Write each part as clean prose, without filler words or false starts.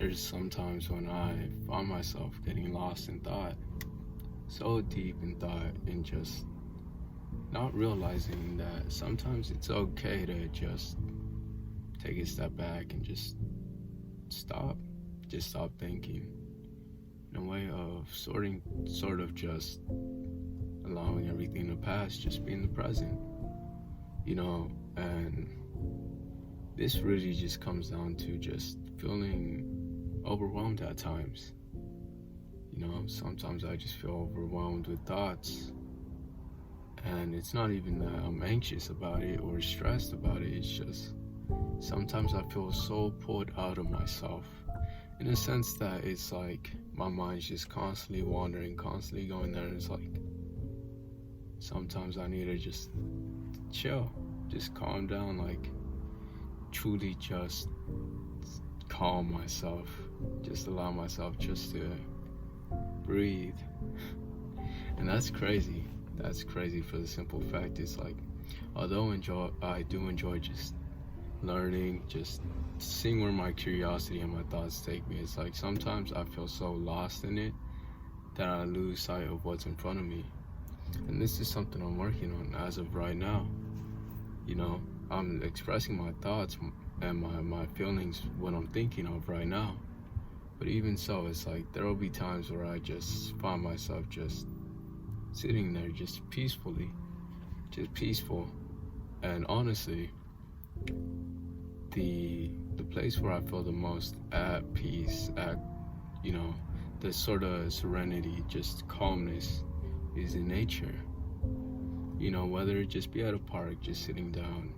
There's sometimes when I find myself getting lost in thought, so deep in thought, and just not realizing that sometimes it's okay to just take a step back and just stop, just stop thinking, in a way of sort of just allowing everything to pass, just be in the present, and this really just comes down to just feeling overwhelmed at times. Sometimes I just feel overwhelmed with thoughts, and it's not even that I'm anxious about it or stressed about it. It's just sometimes I feel so pulled out of myself, in a sense that it's like my mind's just constantly wandering, constantly going there. And it's like sometimes I need to just chill, just calm down, like truly just calm myself, just allow myself just to breathe. And that's crazy. That's crazy for the simple fact it's like, although I do enjoy just learning, just seeing where my curiosity and my thoughts take me, it's like sometimes I feel so lost in it that I lose sight of what's in front of me. And this is something I'm working on as of right now. I'm expressing my thoughts and my feelings, what I'm thinking of right now. But even so, it's like there will be times where I just find myself just sitting there just peacefully, just peaceful. And honestly, the place where I feel the most at peace, the sort of serenity, just calmness, is in nature. Whether it just be at a park, just sitting down,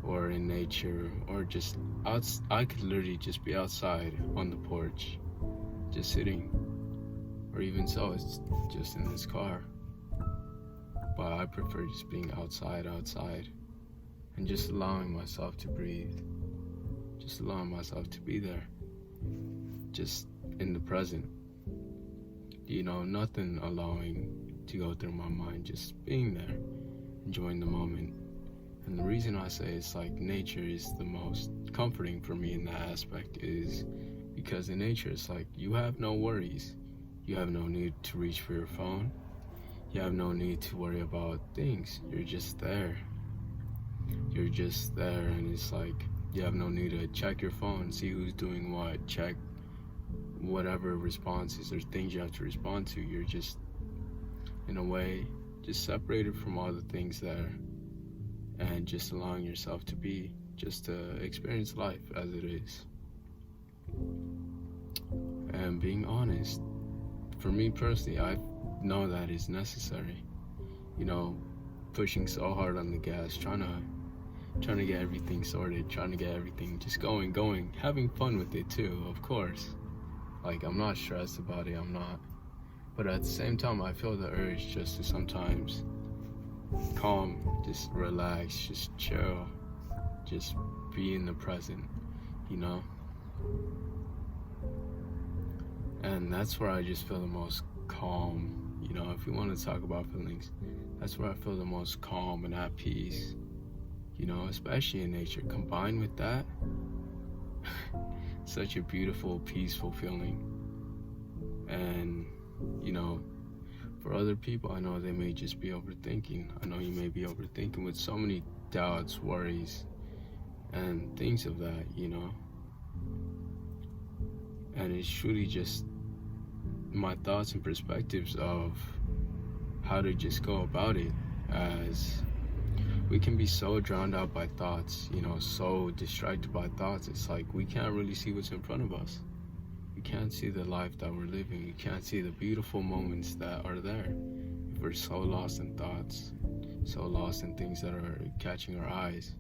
or in nature, or just I could literally just be outside on the porch, just sitting, or even so, it's just in this car. But I prefer just being outside, and just allowing myself to breathe, just allowing myself to be there, just in the present. Nothing allowing to go through my mind, just being there, enjoying the moment. And the reason I say it's like nature is the most comforting for me in that aspect is because in nature it's like you have no worries. You have no need to reach for your phone. You have no need to worry about things. You're just there. You're just there, and it's like you have no need to check your phone, see who's doing what, check whatever responses or things you have to respond to. You're just, in a way, just separated from all the things there, and just allowing yourself to be, just to experience life as it is. And being honest, for me personally, I know that is necessary. Pushing so hard on the gas, trying to get everything sorted, trying to get everything just going, having fun with it too, of course. Like, I'm not stressed about it, I'm not. But at the same time, I feel the urge just to sometimes calm, just relax, just chill, just be in the present, And that's where I just feel the most calm. If you want to talk about feelings, that's where I feel the most calm and at peace, especially in nature. Combined with that, such a beautiful, peaceful feeling. And, for other people, I know they may just be overthinking. I know you may be overthinking with so many doubts, worries, and things of that, And it's truly just my thoughts and perspectives of how to just go about it, as we can be so drowned out by thoughts, so distracted by thoughts. It's like we can't really see what's in front of us. We can't see the life that we're living. We can't see the beautiful moments that are there. We're so lost in thoughts, so lost in things that are catching our eyes.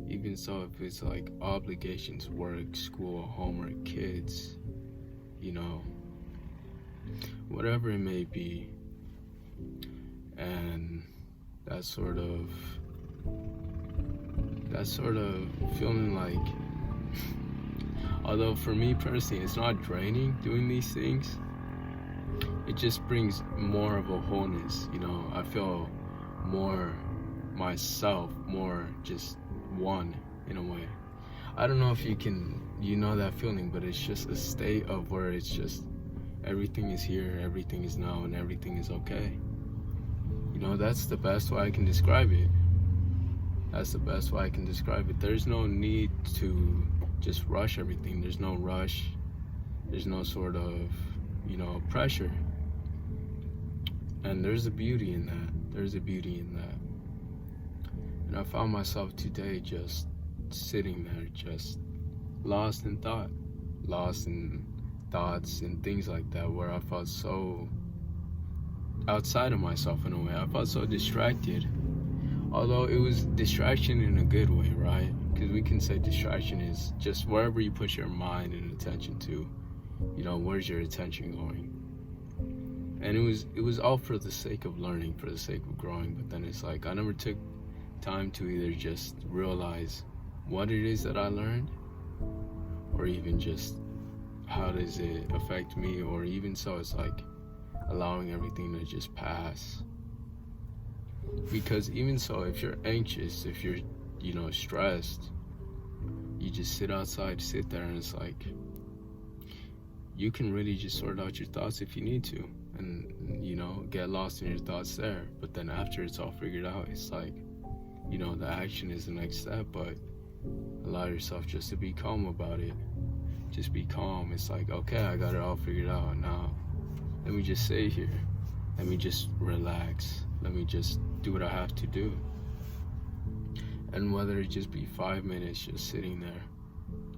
Even so, if it's like obligations, work, school, homework, kids, whatever it may be. And that sort of feeling like, although for me personally it's not draining doing these things, it just brings more of a wholeness. I feel more myself, more just one, in a way. I don't know if you can you know that feeling, but it's just a state of where it's just everything is here, everything is now, and everything is okay. You know, that's the best way I can describe it. That's the best way I can describe it. There's no need to just rush everything. There's no rush. There's no sort of, pressure. And there's a beauty in that. There's a beauty in that. And I found myself today just sitting there, just lost in thought, lost in thoughts and things like that, where I felt so outside of myself in a way. I felt so distracted. Although it was distraction in a good way, right? Because we can say distraction is just wherever you put your mind and attention to, where's your attention going? And it was all for the sake of learning, for the sake of growing. But then it's like I never took time to either just realize what it is that I learned, or even just how does it affect me, or even so it's like allowing everything to just pass. Because even so, if you're anxious, if you're stressed, you just sit there, and it's like you can really just sort out your thoughts if you need to, and get lost in your thoughts there. But then after it's all figured out, it's like the action is the next step. But allow yourself just to be calm about it. Just be calm. It's like, okay, I got it all figured out now. Let me just stay here. Let me just relax. Let me just do what I have to do. And whether it just be 5 minutes just sitting there,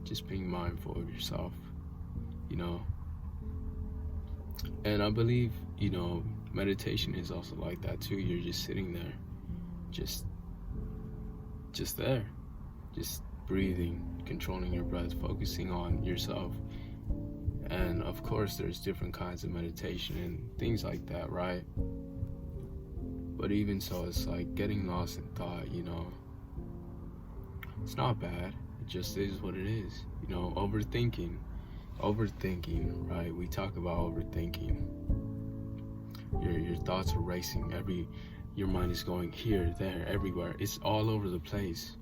just being mindful of yourself, And I believe, meditation is also like that too. You're just sitting there, just there, just breathing, controlling your breath, focusing on yourself. And of course, there's different kinds of meditation and things like that, right? But even so, it's like getting lost in thought, It's not bad. It just is what it is. Overthinking, right? We talk about overthinking. Your thoughts are racing. Your mind is going here, there, everywhere. It's all over the place.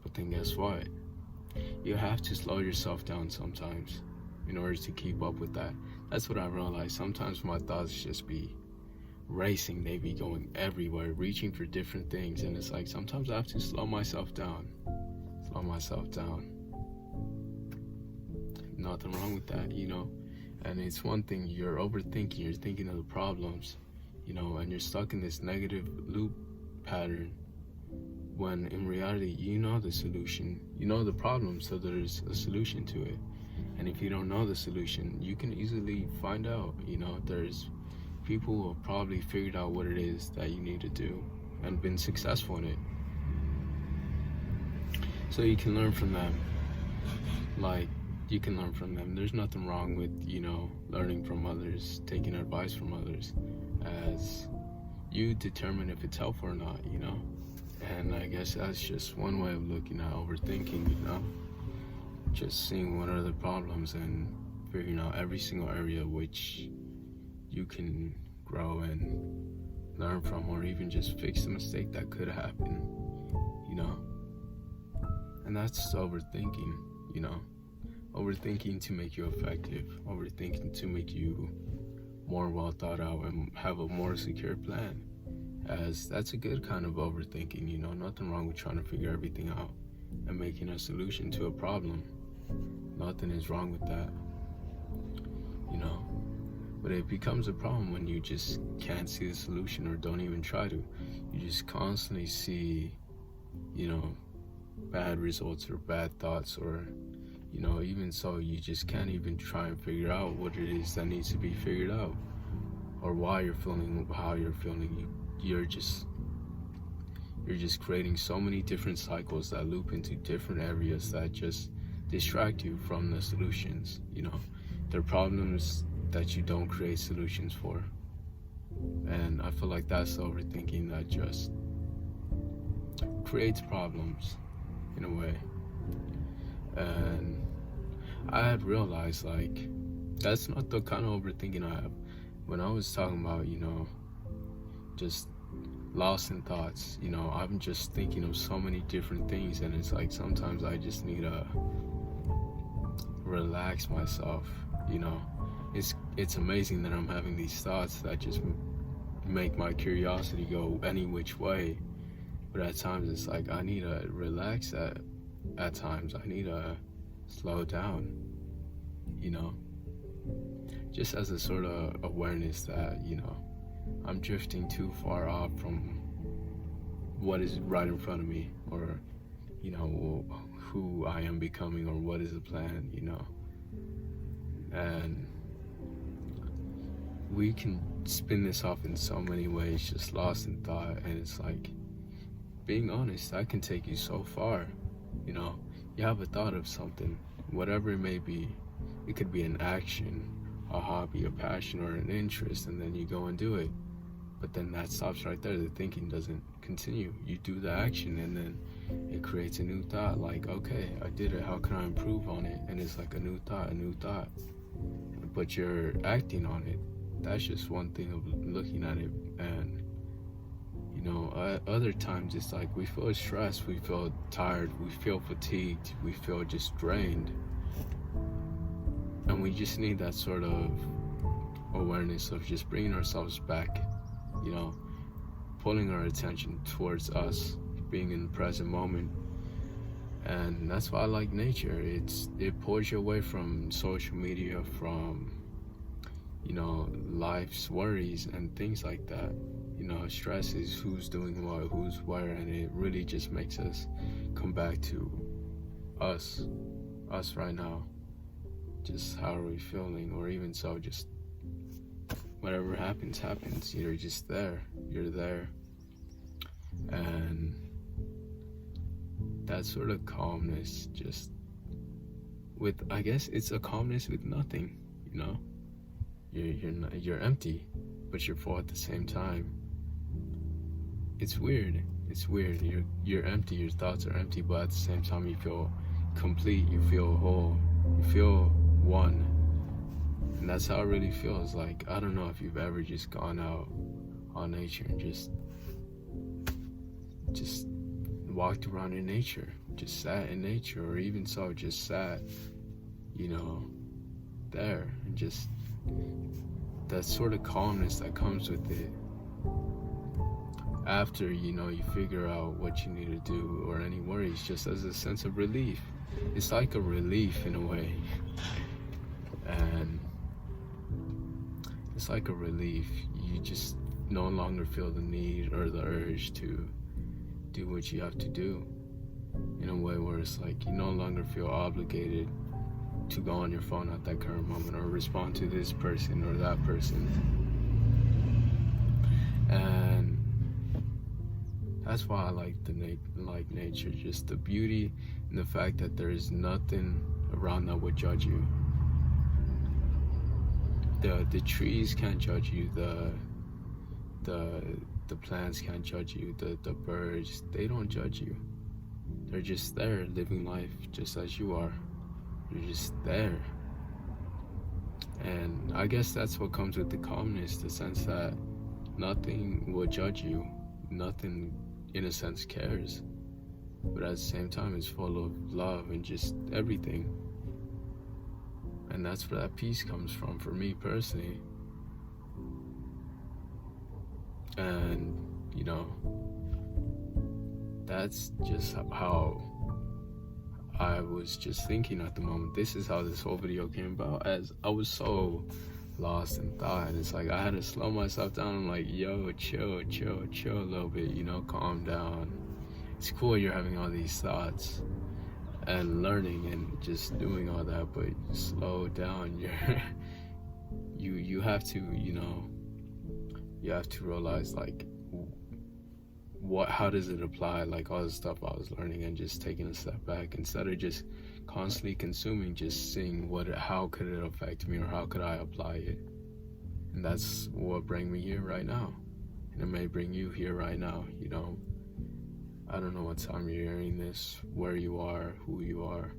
But then guess what? You have to slow yourself down sometimes in order to keep up with that. That's what I realized. Sometimes my thoughts just be racing. They be going everywhere, reaching for different things. And it's like sometimes I have to slow myself down. Nothing wrong with that, And it's one thing, you're overthinking, you're thinking of the problems, and you're stuck in this negative loop pattern, when in reality, the solution, the problem, so there's a solution to it. And if you don't know the solution, you can easily find out. There's people who have probably figured out what it is that you need to do and been successful in it. So you can learn from them. You can learn from them. There's nothing wrong with, learning from others, taking advice from others, as you determine if it's helpful or not, And I guess that's just one way of looking at overthinking, Just seeing what are the problems and figuring out every single area which you can grow and learn from, or even just fix a mistake that could happen, And that's overthinking, Overthinking to make you effective, overthinking to make you more well thought out and have a more secure plan. As that's a good kind of overthinking, Nothing wrong with trying to figure everything out and making a solution to a problem. Nothing is wrong with that, But it becomes a problem when you just can't see the solution or don't even try to. You just constantly see, bad results or bad thoughts, or, even so, you just can't even try and figure out what it is that needs to be figured out, or why you're feeling how you're feeling. You're just creating so many different cycles that loop into different areas that just distract you from the solutions. They're problems that you don't create solutions for. And I feel like that's overthinking that just creates problems in a way. And I had realized, that's not the kind of overthinking I have. When I was talking about, just lost in thoughts, I'm just thinking of so many different things, and it's like sometimes I just need relax myself, you know. It's amazing that I'm having these thoughts that just make my curiosity go any which way. But at times it's like I need to relax at times. I need to slow down, you know. Just as a sort of awareness that, you know, I'm drifting too far off from what is right in front of me, or, you know, who I am becoming, or what is the plan, you know. And we can spin this off in so many ways, just lost in thought. And it's like, being honest, that can take you so far, you know. You have a thought of something, whatever it may be. It could be an action, a hobby, a passion, or an interest, and then you go and do it. But then that stops right there. The thinking doesn't continue. You do the action, and then it creates a new thought, like, okay, I did it, how can I improve on it? And it's like a new thought. But you're acting on it. That's just one thing of looking at it. And, you know, other times it's like we feel stressed, we feel tired, we feel fatigued, we feel just drained. And we just need that sort of awareness of just bringing ourselves back, you know, pulling our attention towards us, being in the present moment. And that's why I like nature. It pulls you away from social media, from, you know, life's worries and things like that. You know, stress is who's doing what, who's where, and it really just makes us come back to us right now. Just how are we feeling, or even so, just whatever happens. You're just there. You're there. And that sort of calmness, just with, I guess it's a calmness with nothing, you know. You're empty, but you're full at the same time. It's weird. You're empty. Your thoughts are empty, but at the same time you feel complete. You feel whole. You feel one. And that's how it really feels. Like, I don't know if you've ever just gone out on nature and just walked around in nature, just sat in nature, or even so, just sat, you know, there, and just that sort of calmness that comes with it. After, you know, you figure out what you need to do, or any worries, just as a sense of relief. It's like a relief in a way. And it's like a relief. You just no longer feel the need or the urge to do what you have to do, in a way where it's like you no longer feel obligated to go on your phone at that current moment, or respond to this person or that person. And that's why I like nature, just the beauty and the fact that there is nothing around that would judge you. The trees can't judge you, the plants can't judge you, the birds, they don't judge you. They're just there, living life just as you are. You're just there. And I guess that's what comes with the calmness, the sense that nothing will judge you. Nothing, in a sense, cares. But at the same time, it's full of love and just everything. And that's where that peace comes from, for me personally. And, you know, that's just how I was just thinking at the moment. This is how this whole video came about, as I was so lost in thought. And it's like I had to slow myself down. I'm like, yo, chill a little bit, you know, calm down. It's cool you're having all these thoughts and learning and just doing all that, but slow down. You have to, you know, you have to realize, like, how does it apply, like all the stuff I was learning, and just taking a step back instead of just constantly consuming, just seeing how could it affect me, or how could I apply it. And that's what bring me here right now, and it may bring you here right now. You know, I don't know what time you're hearing this, where you are, who you are,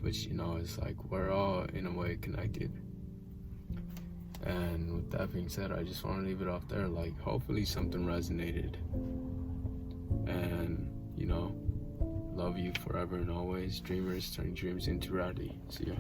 but you know, it's like we're all in a way connected. And with that being said, I just want to leave it off there. Like, hopefully something resonated. And, you know, love you forever and always. Dreamers, turning dreams into reality. See ya.